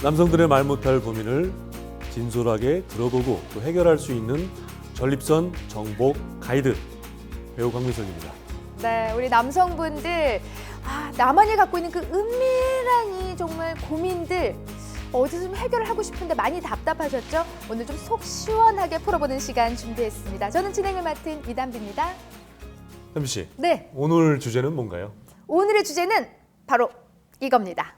남성들의 말 못할 고민을 진솔하게 들어보고 또 해결할 수 있는 전립선 정복 가이드 배우 강민선입니다. 네, 우리 남성분들 나만이 갖고 있는 그 은밀한 이 정말 고민들 어디서 좀 해결을 하고 싶은데 많이 답답하셨죠? 오늘 좀 속 시원하게 풀어보는 시간 준비했습니다. 저는 진행을 맡은 이담비입니다. 담비 씨, 네, 오늘 주제는 뭔가요? 오늘의 주제는 바로 이겁니다.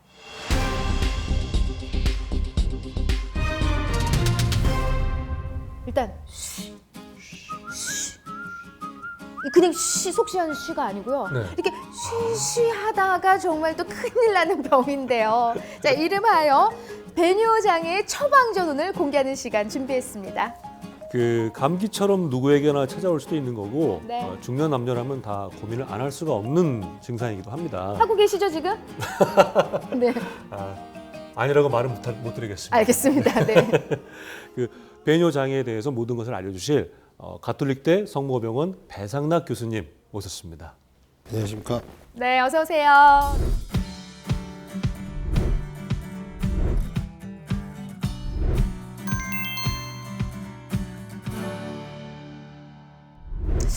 일단 그냥 속 시원한 쉬가 아니고요. 네. 이렇게 쉬하다가 정말 또 큰일 나는 병인데요. 자, 이름하여 배뇨장애 처방전을 공개하는 시간 준비했습니다. 그 감기처럼 누구에게나 찾아올 수도 있는 거고 네. 중년 남녀라면 다 고민을 안 할 수가 없는 증상이기도 합니다. 하고 계시죠 지금? 네, 아니라고 말은 못 드리겠습니다. 알겠습니다. 네. 그 배뇨 장애에 대해서 모든 것을 알려주실 가톨릭대 성모병원 배상락 교수님 모셨습니다. 안녕하십니까. 네, 어서 오세요.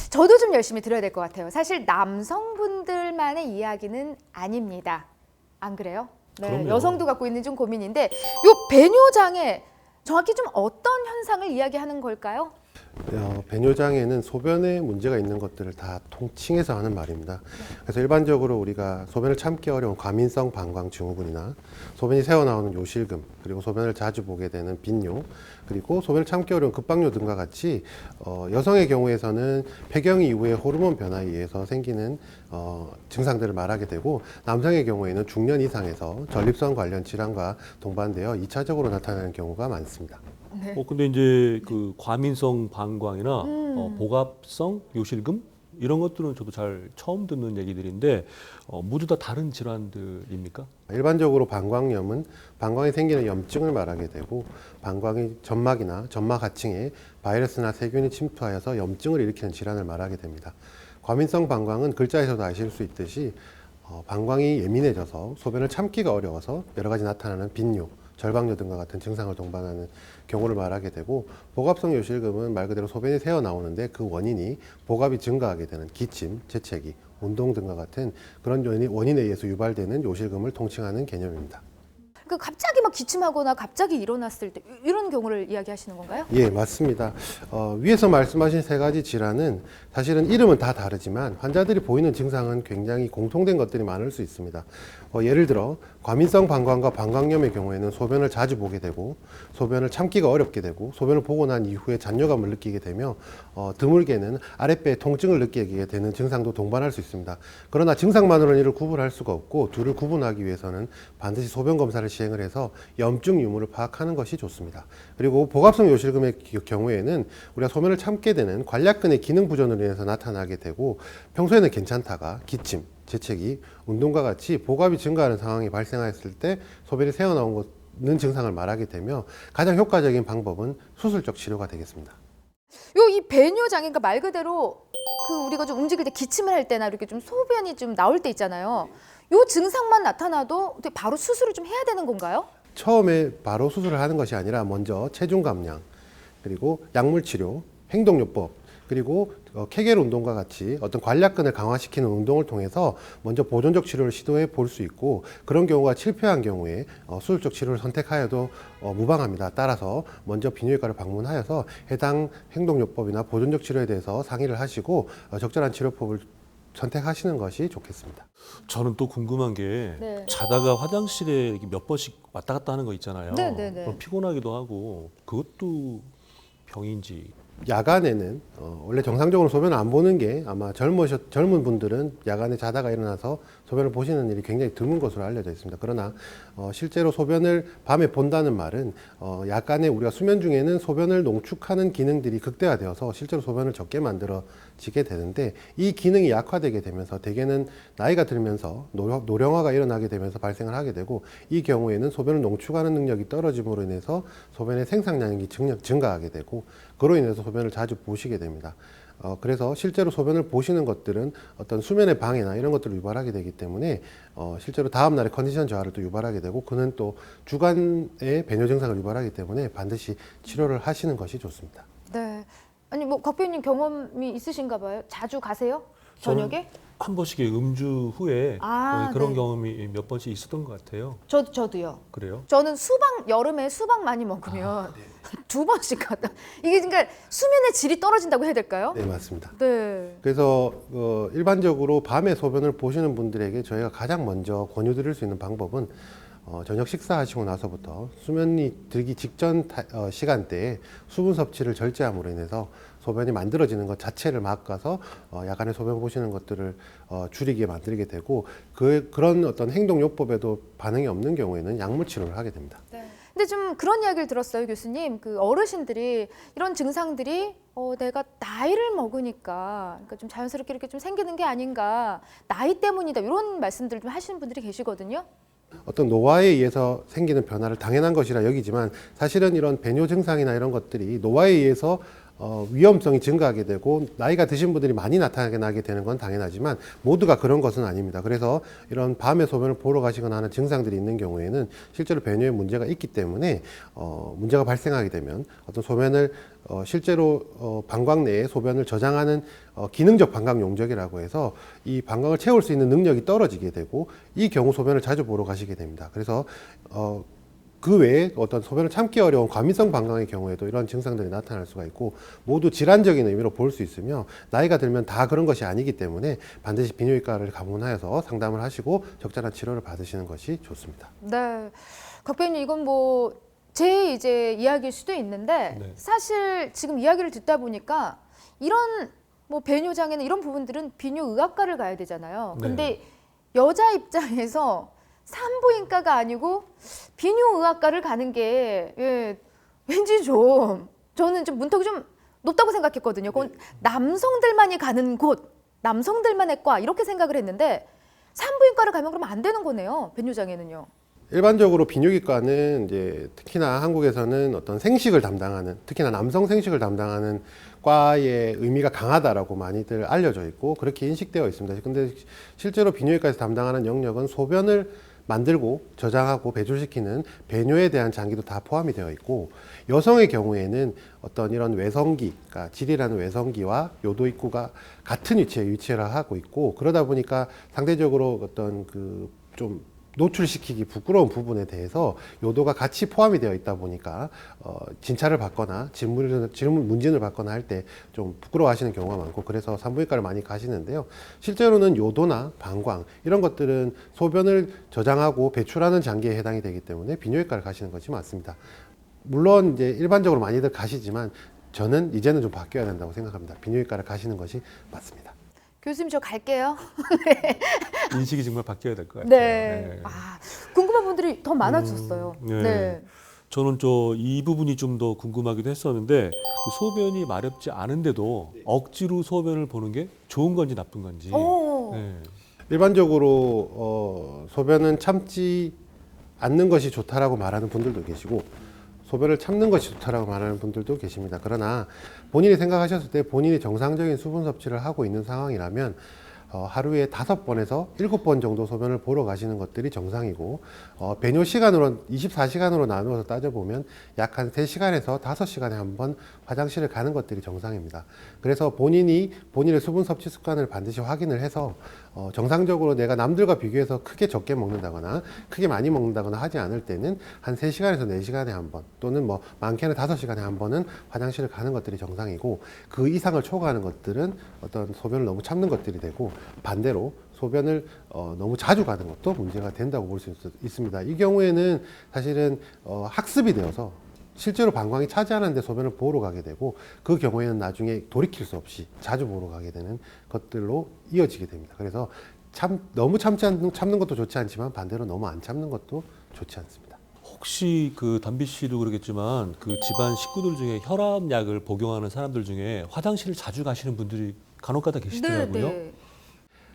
저도 좀 열심히 들어야 될 것 같아요. 사실 남성분들만의 이야기는 아닙니다. 안 그래요? 네, 그럼요. 여성도 갖고 있는 좀 고민인데 요 배뇨장애 정확히 좀 어떤 현상을 이야기하는 걸까요? 배뇨장애는 소변에 문제가 있는 것들을 다 통칭해서 하는 말입니다. 그래서 일반적으로 우리가 소변을 참기 어려운 과민성 방광 증후군이나 소변이 새어나오는 요실금, 그리고 소변을 자주 보게 되는 빈뇨, 그리고 소변을 참기 어려운 급박뇨 등과 같이 여성의 경우에서는 폐경 이후의 호르몬 변화에 의해서 생기는 증상들을 말하게 되고, 남성의 경우에는 중년 이상에서 전립선 관련 질환과 동반되어 2차적으로 나타나는 경우가 많습니다. 근데 이제 그 과민성 방광이나 복압성 요실금 이런 것들은 저도 잘 처음 듣는 얘기들인데 모두 다 다른 질환들입니까? 일반적으로 방광염은 방광에 생기는 염증을 말하게 되고, 방광의 점막이나 점막 하층에 바이러스나 세균이 침투하여서 염증을 일으키는 질환을 말하게 됩니다. 과민성 방광은 글자에서도 아실 수 있듯이 방광이 예민해져서 소변을 참기가 어려워서 여러 가지 나타나는 빈뇨, 절박뇨 등과 같은 증상을 동반하는 경우를 말하게 되고, 복압성 요실금은 말 그대로 소변이 새어 나오는데 그 원인이 복압이 증가하게 되는 기침, 재채기, 운동 등과 같은 그런 원인에 의해서 유발되는 요실금을 통칭하는 개념입니다. 그 갑자기 막 기침하거나 갑자기 일어났을 때 이런 경우를 이야기하시는 건가요? 예, 맞습니다. 위에서 말씀하신 세 가지 질환은 사실은 이름은 다 다르지만 환자들이 보이는 증상은 굉장히 공통된 것들이 많을 수 있습니다. 예를 들어 과민성 방광과 방광염의 경우에는 소변을 자주 보게 되고, 소변을 참기가 어렵게 되고, 소변을 보고 난 이후에 잔뇨감을 느끼게 되며 드물게는 아랫배에 통증을 느끼게 되는 증상도 동반할 수 있습니다. 그러나 증상만으로는 이를 구분할 수가 없고, 둘을 구분하기 위해서는 반드시 소변 검사를 시행을 해서 염증 유무를 파악하는 것이 좋습니다. 그리고 복압성 요실금의 경우에는 우리가 소변을 참게 되는 관략근의 기능 부전으로 인해서 나타나게 되고, 평소에는 괜찮다가 기침, 재채기, 운동과 같이 복압이 증가하는 상황이 발생했을 때 소변이 새어나오는 증상을 말하게 되며, 가장 효과적인 방법은 수술적 치료가 되겠습니다. 이 배뇨장애가 말 그대로 우리가 좀 움직일 때 기침을 할 때나 이렇게 좀 소변이 좀 나올 때 있잖아요. 요 증상만 나타나도 바로 수술을 좀 해야 되는 건가요? 처음에 바로 수술을 하는 것이 아니라 먼저 체중 감량, 그리고 약물 치료, 행동요법, 그리고 케겔 운동과 같이 어떤 관략근을 강화시키는 운동을 통해서 먼저 보존적 치료를 시도해 볼 수 있고, 그런 경우가 실패한 경우에 수술적 치료를 선택하여도 무방합니다. 따라서 먼저 비뇨기과를 방문하여서 해당 행동요법이나 보존적 치료에 대해서 상의를 하시고 적절한 치료법을 선택하시는 것이 좋겠습니다. 저는 또 궁금한 게 네. 자다가 화장실에 이렇게 몇 번씩 왔다 갔다 하는 거 있잖아요. 네. 그럼 피곤하기도 하고 그것도 병인지. 야간에는 원래 정상적으로 소변을 안 보는 게, 아마 젊은 분들은 야간에 자다가 일어나서 소변을 보시는 일이 굉장히 드문 것으로 알려져 있습니다. 그러나 실제로 소변을 밤에 본다는 말은 야간에 우리가 수면 중에는 소변을 농축하는 기능들이 극대화되어서 실제로 소변을 적게 만들어지게 되는데, 이 기능이 약화되게 되면서 대개는 나이가 들면서 노령화가 일어나게 되면서 발생을 하게 되고, 이 경우에는 소변을 농축하는 능력이 떨어짐으로 인해서 소변의 생산량이 증가하게 되고, 그로 인해서 소변을 자주 보시게 됩니다. 그래서 실제로 소변을 보시는 것들은 어떤 수면의 방해나 이런 것들을 유발하게 되기 때문에 실제로 다음 날에 컨디션 저하를 또 유발하게 되고 그는 또 주간의 배뇨 증상을 유발하기 때문에 반드시 치료를 하시는 것이 좋습니다. 네. 아니 뭐 곽 배우님 경험이 있으신가 봐요. 자주 가세요? 저녁에? 한 번씩 음주 후에 아, 그런 네. 경험이 몇 번씩 있었던 것 같아요. 저도요. 그래요? 저는 여름에 수박 많이 먹으면 네. 두 번씩 갔다. 이게 그러니까 수면의 질이 떨어진다고 해야 될까요? 네, 맞습니다. 네. 그래서 일반적으로 밤에 소변을 보시는 분들에게 저희가 가장 먼저 권유드릴 수 있는 방법은 저녁 식사하시고 나서부터 수면이 들기 직전 시간대에 수분 섭취를 절제함으로 인해서 소변이 만들어지는 것 자체를 막아서 야간에 소변 보시는 것들을 줄이게 만들게 되고 그런 어떤 행동요법에도 반응이 없는 경우에는 약물 치료를 하게 됩니다. 근데 좀 그런 이야기를 들었어요, 교수님. 그 어르신들이 이런 증상들이 내가 나이를 먹으니까 그러니까 좀 자연스럽게 이렇게 좀 생기는 게 아닌가, 나이 때문이다 이런 말씀들 좀 하시는 분들이 계시거든요. 어떤 노화에 의해서 생기는 변화를 당연한 것이라 여기지만 사실은 이런 배뇨 증상이나 이런 것들이 노화에 의해서 위험성이 증가하게 되고 나이가 드신 분들이 많이 나타나게 되는 건 당연하지만 모두가 그런 것은 아닙니다. 그래서 이런 밤에 소변을 보러 가시거나 하는 증상들이 있는 경우에는 실제로 배뇨에 문제가 있기 때문에 문제가 발생하게 되면 어떤 소변을 실제로 방광 내에 소변을 저장하는 기능적 방광 용적이라고 해서 이 방광을 채울 수 있는 능력이 떨어지게 되고 이 경우 소변을 자주 보러 가시게 됩니다. 그래서 그 외에 어떤 소변을 참기 어려운 과민성 방광의 경우에도 이런 증상들이 나타날 수가 있고 모두 질환적인 의미로 볼 수 있으며 나이가 들면 다 그런 것이 아니기 때문에 반드시 비뇨기과를 방문하여서 상담을 하시고 적절한 치료를 받으시는 것이 좋습니다. 네. 곽 배우님 이건 뭐 제 이제 이야기일 수도 있는데 네. 사실 지금 이야기를 듣다 보니까 이런 뭐 배뇨 장애나 이런 부분들은 비뇨의학과를 가야 되잖아요. 네. 근데 여자 입장에서 산부인과가 아니고 비뇨의학과를 가는 게 왠지 좀 저는 좀 문턱이 좀 높다고 생각했거든요. 그건 남성들만이 가는 곳, 남성들만의 과 이렇게 생각을 했는데 산부인과를 가면 그러면 안 되는 거네요. 배뇨 장애는요. 일반적으로 비뇨기과는 이제 특히나 한국에서는 어떤 생식을 담당하는 특히나 남성 생식을 담당하는 과의 의미가 강하다라고 많이들 알려져 있고 그렇게 인식되어 있습니다. 근데 실제로 비뇨기과에서 담당하는 영역은 소변을 만들고 저장하고 배출시키는 배뇨에 대한 장기도 다 포함이 되어 있고 여성의 경우에는 어떤 이런 외성기, 그러니까 질이라는 외성기와 요도 입구가 같은 위치에 위치를 하고 있고 그러다 보니까 상대적으로 어떤 그 좀 노출시키기 부끄러운 부분에 대해서 요도가 같이 포함이 되어 있다 보니까 진찰을 받거나 문진을 받거나 할 때 좀 부끄러워하시는 경우가 많고 그래서 산부인과를 많이 가시는데요. 실제로는 요도나 방광 이런 것들은 소변을 저장하고 배출하는 장기에 해당이 되기 때문에 비뇨기과를 가시는 것이 맞습니다. 물론 이제 일반적으로 많이들 가시지만 저는 이제는 좀 바뀌어야 된다고 생각합니다. 비뇨기과를 가시는 것이 맞습니다. 교수님 저 갈게요. 인식이 정말 바뀌어야 될 것 같아요. 네. 아, 궁금한 분들이 더 많아졌어요. 네. 네. 저는 이 부분이 좀 더 궁금하기도 했었는데 그 소변이 마렵지 않은데도 억지로 소변을 보는 게 좋은 건지 나쁜 건지. 오. 네. 일반적으로 소변은 참지 않는 것이 좋다라고 말하는 분들도 계시고 소변을 참는 것이 좋다라고 말하는 분들도 계십니다. 그러나 본인이 생각하셨을 때 본인이 정상적인 수분 섭취를 하고 있는 상황이라면 하루에 5번에서 7번 정도 소변을 보러 가시는 것들이 정상이고 배뇨 시간으로 24시간으로 나누어서 따져보면 약 한 3시간에서 5시간에 한 번 화장실을 가는 것들이 정상입니다. 그래서 본인의 수분 섭취 습관을 반드시 확인을 해서 정상적으로 내가 남들과 비교해서 크게 적게 먹는다거나 크게 많이 먹는다거나 하지 않을 때는 한 3시간에서 4시간에 한 번 또는 뭐 많게는 5시간에 한 번은 화장실을 가는 것들이 정상이고 그 이상을 초과하는 것들은 어떤 소변을 너무 참는 것들이 되고 반대로 소변을 너무 자주 가는 것도 문제가 된다고 볼 수 있습니다. 이 경우에는 사실은 학습이 되어서 실제로 방광이 차지하는데 소변을 보러 가게 되고 그 경우에는 나중에 돌이킬 수 없이 자주 보러 가게 되는 것들로 이어지게 됩니다. 그래서 너무 참는 것도 좋지 않지만 반대로 너무 안 참는 것도 좋지 않습니다. 혹시 그 담비 씨도 그러겠지만 그 집안 식구들 중에 혈압약을 복용하는 사람들 중에 화장실을 자주 가시는 분들이 간혹가다 계시더라고요. 네.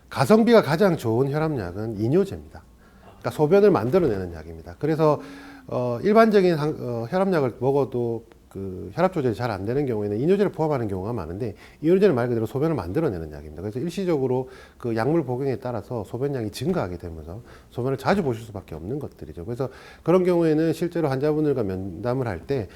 가성비가 가장 좋은 혈압약은 이뇨제입니다. 그러니까 소변을 만들어내는 약입니다. 그래서 일반적인 혈압약을 먹어도 그 혈압 조절이 잘 안 되는 경우에는 이뇨제를 포함하는 경우가 많은데 이뇨제는 말 그대로 소변을 만들어내는 약입니다. 그래서 일시적으로 그 약물 복용에 따라서 소변량이 증가하게 되면서 소변을 자주 보실 수밖에 없는 것들이죠. 그래서 그런 경우에는 실제로 환자분들과 면담을 할 때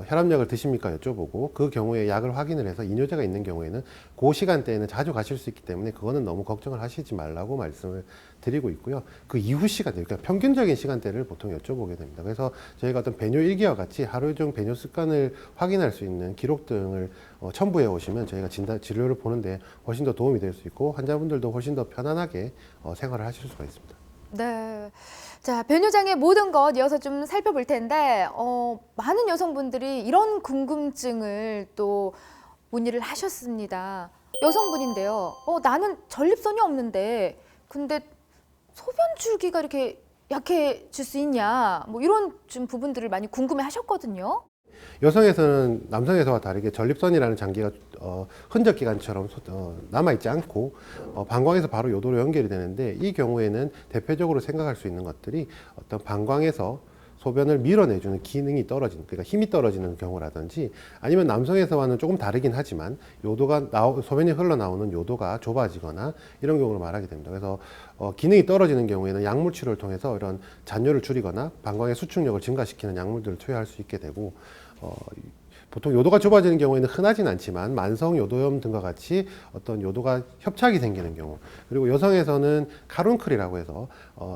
혈압약을 드십니까 여쭤보고 그 경우에 약을 확인을 해서 이뇨제가 있는 경우에는 그 시간대에는 자주 가실 수 있기 때문에 그거는 너무 걱정을 하시지 말라고 말씀을 드리고 있고요. 그 이후 시간대, 그러니까 평균적인 시간대를 보통 여쭤보게 됩니다. 그래서 저희가 어떤 배뇨 일기와 같이 하루 중 배뇨 습관을 확인할 수 있는 기록 등을 첨부해 오시면 저희가 진료를 보는데 훨씬 더 도움이 될 수 있고 환자분들도 훨씬 더 편안하게 생활을 하실 수가 있습니다. 네. 자, 배뇨장의 모든 것 이어서 좀 살펴볼 텐데, 많은 여성분들이 이런 궁금증을 또 문의를 하셨습니다. 여성분인데요. 나는 전립선이 없는데, 근데 소변 줄기가 이렇게 약해질 수 있냐? 뭐 이런 좀 부분들을 많이 궁금해 하셨거든요. 여성에서는 남성에서와 다르게 전립선이라는 장기가 흔적 기관처럼 남아있지 않고 방광에서 바로 요도로 연결이 되는데 이 경우에는 대표적으로 생각할 수 있는 것들이 어떤 방광에서 소변을 밀어내주는 기능이 떨어지는, 그러니까 힘이 떨어지는 경우라든지 아니면 남성에서와는 조금 다르긴 하지만 소변이 흘러나오는 요도가 좁아지거나 이런 경우를 말하게 됩니다. 그래서 기능이 떨어지는 경우에는 약물 치료를 통해서 이런 잔뇨를 줄이거나 방광의 수축력을 증가시키는 약물들을 투여할 수 있게 되고 보통 요도가 좁아지는 경우에는 흔하진 않지만 만성 요도염 등과 같이 어떤 요도가 협착이 생기는 경우, 그리고 여성에서는 카룬클이라고 해서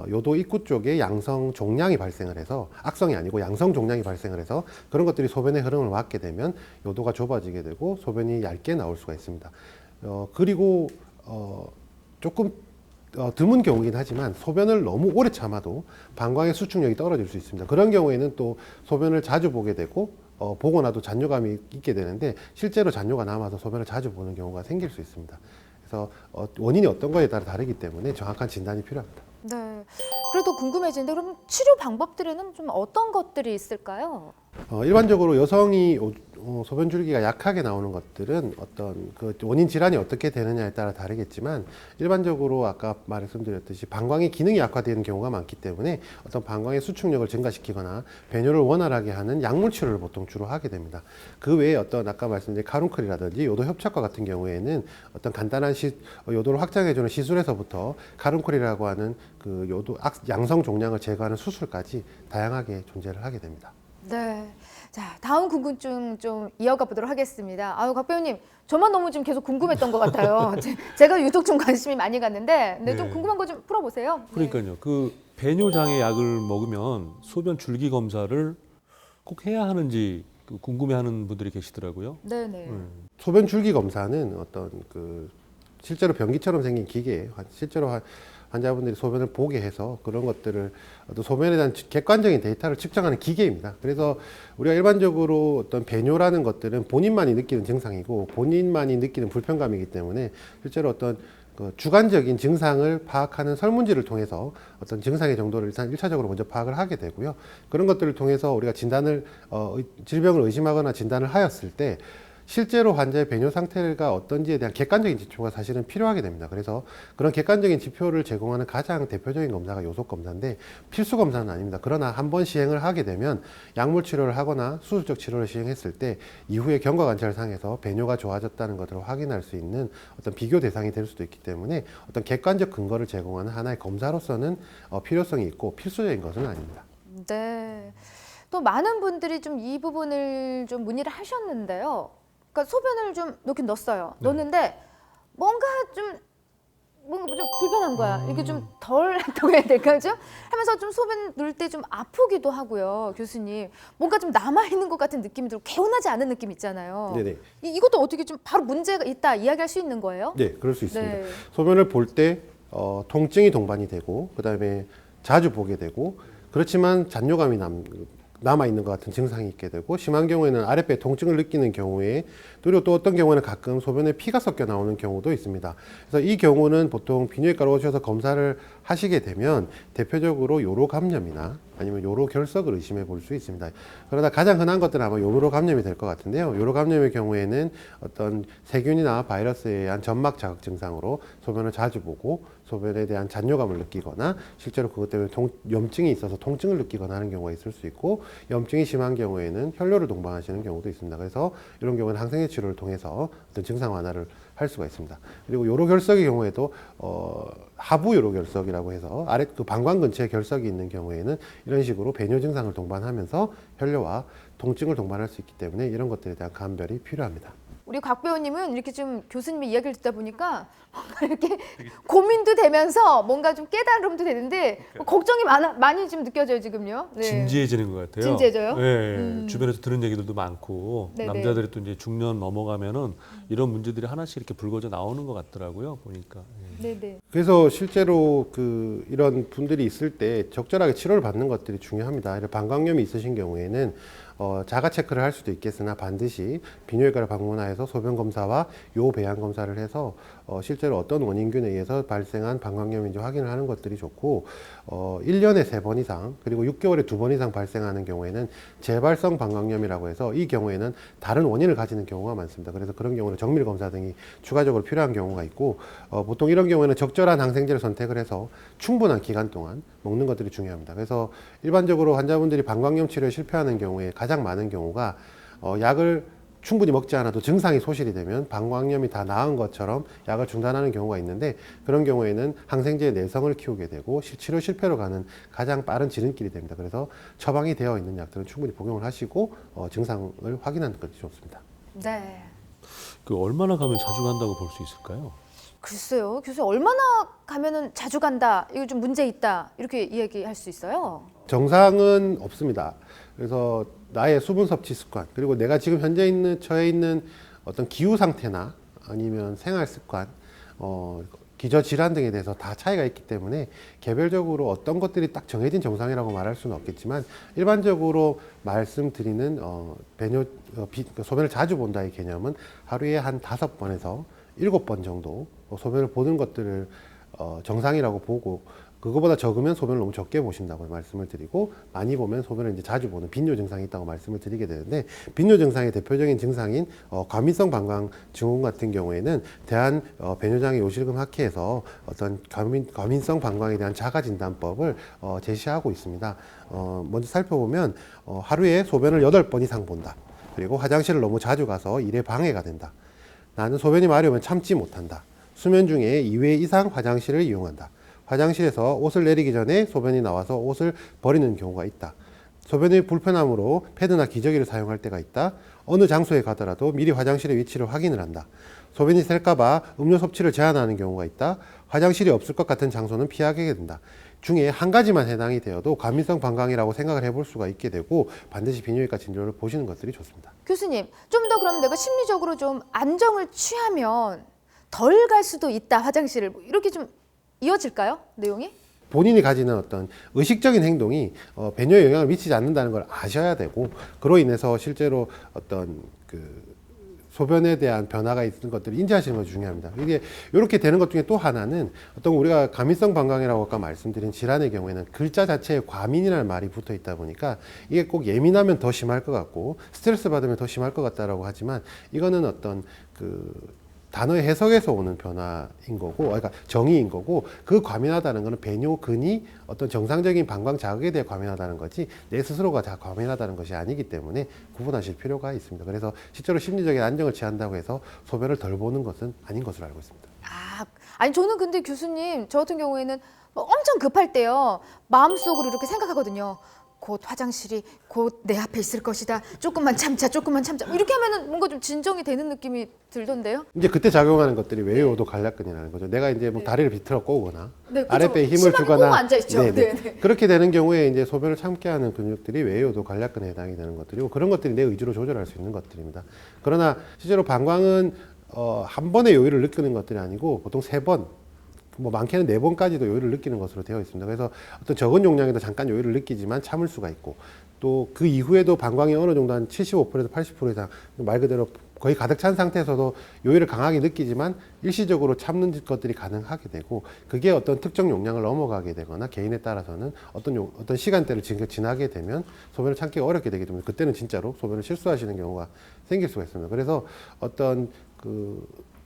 요도 입구 쪽에 양성 종양이 발생을 해서 악성이 아니고 양성 종양이 발생을 해서 그런 것들이 소변의 흐름을 막게 되면 요도가 좁아지게 되고 소변이 얇게 나올 수가 있습니다. 그리고 조금 드문 경우긴 하지만 소변을 너무 오래 참아도 방광의 수축력이 떨어질 수 있습니다. 그런 경우에는 또 소변을 자주 보게 되고 보고 나도 잔뇨감이 있게 되는데 실제로 잔뇨가 남아서 소변을 자주 보는 경우가 생길 수 있습니다. 그래서 원인이 어떤 거에 따라 다르기 때문에 정확한 진단이 필요합니다. 네. 그래도 궁금해지는데 그럼 치료 방법들에는 좀 어떤 것들이 있을까요? 일반적으로 여성이 소변 줄기가 약하게 나오는 것들은 어떤 그 원인 질환이 어떻게 되느냐에 따라 다르겠지만 일반적으로 아까 말씀드렸듯이 방광의 기능이 약화되는 경우가 많기 때문에 어떤 방광의 수축력을 증가시키거나 배뇨를 원활하게 하는 약물 치료를 보통 주로 하게 됩니다. 그 외에 어떤 아까 말씀드린 카룬클이라든지 요도 협착과 같은 경우에는 어떤 간단한 요도를 확장해주는 시술에서부터 카룬클이라고 하는 그 요도 양성 종양을 제거하는 수술까지 다양하게 존재를 하게 됩니다. 네. 자, 다음 궁금증 좀 이어가 보도록 하겠습니다. 아유, 곽 배우님, 저만 너무 좀 계속 궁금했던 것 같아요. 제가 유독 좀 관심이 많이 갔는데, 근데 좀 네. 궁금한 거 좀 풀어보세요. 그러니까요. 그 배뇨장애 약을 먹으면 소변 줄기 검사를 꼭 해야 하는지 궁금해하는 분들이 계시더라고요. 네네. 소변 줄기 검사는 어떤 그 실제로 변기처럼 생긴 기계에 실제로 환자분들이 소변을 보게 해서 그런 것들을 또 소변에 대한 객관적인 데이터를 측정하는 기계입니다. 그래서 우리가 일반적으로 어떤 배뇨라는 것들은 본인만이 느끼는 증상이고 본인만이 느끼는 불편감이기 때문에 실제로 어떤 그 주관적인 증상을 파악하는 설문지를 통해서 어떤 증상의 정도를 일단 1차적으로 먼저 파악을 하게 되고요. 그런 것들을 통해서 우리가 질병을 의심하거나 진단을 하였을 때 실제로 환자의 배뇨 상태가 어떤지에 대한 객관적인 지표가 사실은 필요하게 됩니다. 그래서 그런 객관적인 지표를 제공하는 가장 대표적인 검사가 요속 검사인데 필수 검사는 아닙니다. 그러나 한번 시행을 하게 되면 약물 치료를 하거나 수술적 치료를 시행했을 때 이후에 경과 관찰상에서 배뇨가 좋아졌다는 것을 확인할 수 있는 어떤 비교 대상이 될 수도 있기 때문에 어떤 객관적 근거를 제공하는 하나의 검사로서는 필요성이 있고 필수적인 것은 아닙니다. 네. 또 많은 분들이 좀 이 부분을 좀 문의를 하셨는데요. 그러니까 소변을 좀 넣긴 넣었어요. 넣었는데 뭔가 좀 불편한 거야. 이게 좀 덜 했다고 해야 될까요? 좀 하면서 좀 소변 넣을 때 좀 아프기도 하고요, 교수님. 뭔가 좀 남아 있는 것 같은 느낌이 들고 개운하지 않은 느낌 있잖아요. 네네. 이것도 어떻게 좀 바로 문제가 있다 이야기할 수 있는 거예요? 네, 그럴 수 있습니다. 네. 소변을 볼 때 통증이 동반이 되고 그다음에 자주 보게 되고 그렇지만 잔뇨감이 남아있는 것 같은 증상이 있게 되고 심한 경우에는 아랫배 통증을 느끼는 경우에 그리고 또 어떤 경우에는 가끔 소변에 피가 섞여 나오는 경우도 있습니다. 그래서 이 경우는 보통 비뇨기과로 오셔서 검사를 하시게 되면 대표적으로 요로 감염이나 아니면 요로 결석을 의심해 볼 수 있습니다. 그러나 가장 흔한 것들은 아마 요로 감염이 될 것 같은데요. 요로 감염의 경우에는 어떤 세균이나 바이러스에 의한 점막 자극 증상으로 소변을 자주 보고 소변에 대한 잔뇨감을 느끼거나 실제로 그것 때문에 염증이 있어서 통증을 느끼거나 하는 경우가 있을 수 있고, 염증이 심한 경우에는 혈뇨를 동반하시는 경우도 있습니다. 그래서 이런 경우는 항생제 치료를 통해서 어떤 증상 완화를 할 수가 있습니다. 그리고 요로 결석의 경우에도 하부 요로 결석이라고 해서 아래 그 방광 근처에 결석이 있는 경우에는 이런 식으로 배뇨 증상을 동반하면서 혈뇨와 통증을 동반할 수 있기 때문에 이런 것들에 대한 감별이 필요합니다. 우리 곽 배우님은 이렇게 좀 교수님의 이야기를 듣다 보니까 뭔가 이렇게 고민도 되면서 뭔가 좀 깨달음도 되는데 걱정이 많이 좀 느껴져요 지금요. 네. 진지해지는 것 같아요. 진지해져요? 네, 주변에서 들은 얘기들도 많고 네네. 남자들이 또 이제 중년 넘어가면은 이런 문제들이 하나씩 이렇게 불거져 나오는 것 같더라고요. 보니까. 네네. 그래서 실제로 이런 분들이 있을 때 적절하게 치료를 받는 것들이 중요합니다. 이런 방광염이 있으신 경우에는 자가 체크를 할 수도 있겠으나 반드시 비뇨기과를 방문하여서 소변 검사와 요 배양 검사를 해서 실제로 어떤 원인균에 의해서 발생한 방광염인지 확인을 하는 것들이 좋고, 1년에 3번 이상 그리고 6개월에 2번 이상 발생하는 경우에는 재발성 방광염이라고 해서 이 경우에는 다른 원인을 가지는 경우가 많습니다. 그래서 그런 경우는 정밀 검사 등이 추가적으로 필요한 경우가 있고, 보통 이런 경우에는 적절한 항생제를 선택을 해서 충분한 기간 동안 먹는 것들이 중요합니다. 그래서 일반적으로 환자분들이 방광염 치료에 실패하는 경우에 가장 많은 경우가 약을 충분히 먹지 않아도 증상이 소실이 되면 방광염이 다 나은 것처럼 약을 중단하는 경우가 있는데, 그런 경우에는 항생제의 내성을 키우게 되고 치료 실패로 가는 가장 빠른 지름길이 됩니다. 그래서 처방이 되어 있는 약들은 충분히 복용을 하시고 증상을 확인하는 것이 좋습니다. 네. 얼마나 가면 자주 간다고 볼 수 있을까요? 글쎄요, 교수 얼마나 가면은 자주 간다, 이거 좀 문제 있다 이렇게 이야기할 수 있어요? 정상은 없습니다. 그래서 나의 수분 섭취 습관, 그리고 내가 지금 현재 처해 있는 어떤 기후 상태나 아니면 생활 습관, 기저 질환 등에 대해서 다 차이가 있기 때문에 개별적으로 어떤 것들이 딱 정해진 정상이라고 말할 수는 없겠지만, 일반적으로 말씀드리는 소변을 자주 본다의 개념은 하루에 한 5번에서 7번 정도 소변을 보는 것들을 정상이라고 보고, 그거보다 적으면 소변을 너무 적게 보신다고 말씀을 드리고, 많이 보면 소변을 이제 자주 보는 빈뇨 증상이 있다고 말씀을 드리게 되는데, 빈뇨 증상의 대표적인 증상인 과민성 방광 증후군 같은 경우에는 대한 배뇨장애 요실금 학회에서 어떤 과민성 방광에 대한 자가 진단법을 제시하고 있습니다. 먼저 살펴보면 하루에 소변을 8번 이상 본다. 그리고 화장실을 너무 자주 가서 일에 방해가 된다. 나는 소변이 마려우면 참지 못한다. 수면 중에 2회 이상 화장실을 이용한다. 화장실에서 옷을 내리기 전에 소변이 나와서 옷을 버리는 경우가 있다. 소변이 불편함으로 패드나 기저귀를 사용할 때가 있다. 어느 장소에 가더라도 미리 화장실의 위치를 확인을 한다. 소변이 셀까봐 음료 섭취를 제한하는 경우가 있다. 화장실이 없을 것 같은 장소는 피하게 된다. 중에 한 가지만 해당이 되어도 과민성 방광이라고 생각을 해볼 수가 있게 되고, 반드시 비뇨기과 진료를 보시는 것들이 좋습니다. 교수님, 좀 더 그럼 내가 심리적으로 좀 안정을 취하면 덜 갈 수도 있다, 화장실을, 이렇게 좀 이어질까요, 내용이? 본인이 가지는 어떤 의식적인 행동이 배뇨에 영향을 미치지 않는다는 걸 아셔야 되고, 그로 인해서 실제로 어떤 소변에 대한 변화가 있는 것들을 인지하시는 것이 중요합니다. 이게 이렇게 되는 것 중에 또 하나는, 어떤 우리가 과민성 방광이라고 아까 말씀드린 질환의 경우에는 글자 자체에 과민이라는 말이 붙어 있다 보니까 이게 꼭 예민하면 더 심할 것 같고 스트레스 받으면 더 심할 것 같다라고 하지만, 이거는 어떤 단어의 해석에서 오는 변화인 거고, 그러니까 정의인 거고, 그 과민하다는 것은 배뇨근이 어떤 정상적인 방광 자극에 대해 과민하다는 거지 내 스스로가 다 과민하다는 것이 아니기 때문에 구분하실 필요가 있습니다. 그래서 실제로 심리적인 안정을 취한다고 해서 소변을 덜 보는 것은 아닌 것으로 알고 있습니다. 아니 저는 근데 교수님, 저 같은 경우에는 엄청 급할 때요, 마음속으로 이렇게 생각하거든요. 곧 화장실이 곧 내 앞에 있을 것이다. 조금만 참자, 조금만 참자. 이렇게 하면은 뭔가 좀 진정이 되는 느낌이 들던데요. 이제 그때 작용하는 것들이 외유오도 간략근이라는 거죠. 내가 이제 뭐 다리를 비틀어 꼬거나 네, 그쵸. 아랫배에 힘을 심하게 주거나 꼬고 앉아있죠. 네네. 그렇게 되는 경우에 이제 소변을 참게 하는 근육들이 외유오도 간략근에 해당이 되는 것들이고, 그런 것들이 내 의지로 조절할 수 있는 것들입니다. 그러나 실제로 방광은 한 번의 요일을 느끼는 것들이 아니고 보통 3번, 뭐 많게는 4번까지도 요일을 느끼는 것으로 되어 있습니다. 그래서 어떤 적은 용량에도 잠깐 요일을 느끼지만 참을 수가 있고, 또 그 이후에도 방광이 어느 정도 한 75%에서 80% 이상 말 그대로 거의 가득 찬 상태에서도 요일을 강하게 느끼지만 일시적으로 참는 것들이 가능하게 되고 그게 어떤 특정 용량을 넘어가게 되거나 개인에 따라서는 어떤 시간대를 지나게 되면 소변을 참기가 어렵게 되기 때문에 그때는 진짜로 소변을 실수하시는 경우가 생길 수가 있습니다. 그래서 어떤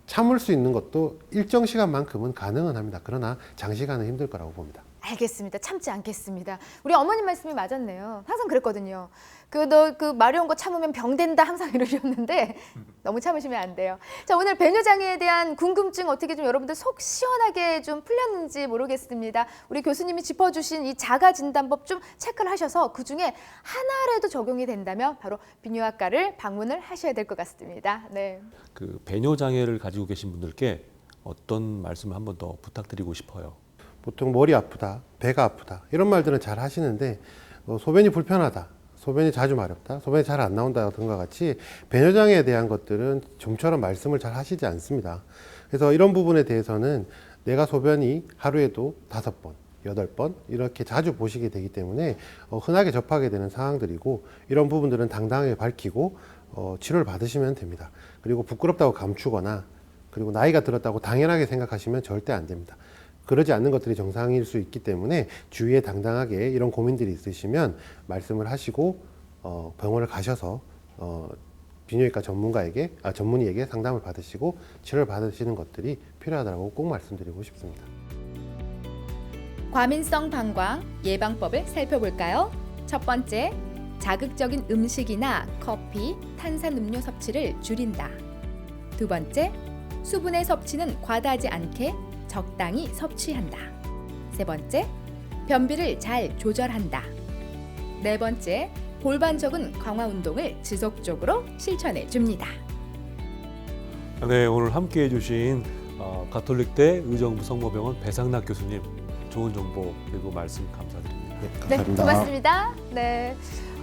참을 수 있는 것도 일정 시간만큼은 가능은 합니다. 그러나 장시간은 힘들 거라고 봅니다. 알겠습니다. 참지 않겠습니다. 우리 어머님 말씀이 맞았네요. 항상 그랬거든요. 너 마려운 거 참으면 병 된다 항상 이러셨는데 너무 참으시면 안 돼요. 자, 오늘 배뇨장애에 대한 궁금증 어떻게 좀 여러분들 속 시원하게 좀 풀렸는지 모르겠습니다. 우리 교수님이 짚어주신 이 자가 진단법 좀 체크를 하셔서 그 중에 하나라도 적용이 된다면 바로 비뇨학과를 방문을 하셔야 될 것 같습니다. 네. 그 배뇨 장애를 가지고 계신 분들께 어떤 말씀을 한 번 더 부탁드리고 싶어요. 보통 머리 아프다, 배가 아프다 이런 말들은 잘 하시는데 소변이 불편하다, 소변이 자주 마렵다, 소변이 잘 안 나온다 등과 같이 배뇨장애에 대한 것들은 좀처럼 말씀을 잘 하시지 않습니다. 그래서 이런 부분에 대해서는 내가 소변이 하루에도 5번, 8번 이렇게 자주 보시게 되기 때문에 흔하게 접하게 되는 상황들이고 이런 부분들은 당당하게 밝히고 치료를 받으시면 됩니다. 그리고 부끄럽다고 감추거나 그리고 나이가 들었다고 당연하게 생각하시면 절대 안 됩니다. 그러지 않는 것들이 정상일 수 있기 때문에 주위에 당당하게 이런 고민들이 있으시면 말씀을 하시고 병원을 가셔서 비뇨기과 전문의에게 상담을 받으시고 치료를 받으시는 것들이 필요하다고 꼭 말씀드리고 싶습니다. 과민성 방광 예방법을 살펴볼까요? 첫 번째, 자극적인 음식이나 커피, 탄산음료 섭취를 줄인다. 두 번째, 수분의 섭취는 과다하지 않게 적당히 섭취한다. 세 번째, 변비를 잘 조절한다. 네 번째, 골반적인 강화 운동을 지속적으로 실천해 줍니다. 네, 오늘 함께해 주신 가톨릭대 의정부 성모병원 배상락 교수님 좋은 정보 그리고 말씀 감사드립니다. 네, 네, 감사합니다. 고맙습니다. 네,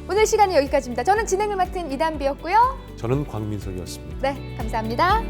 오늘 시간은 여기까지입니다. 저는 진행을 맡은 이단비였고요. 저는 광민석이었습니다. 네, 감사합니다.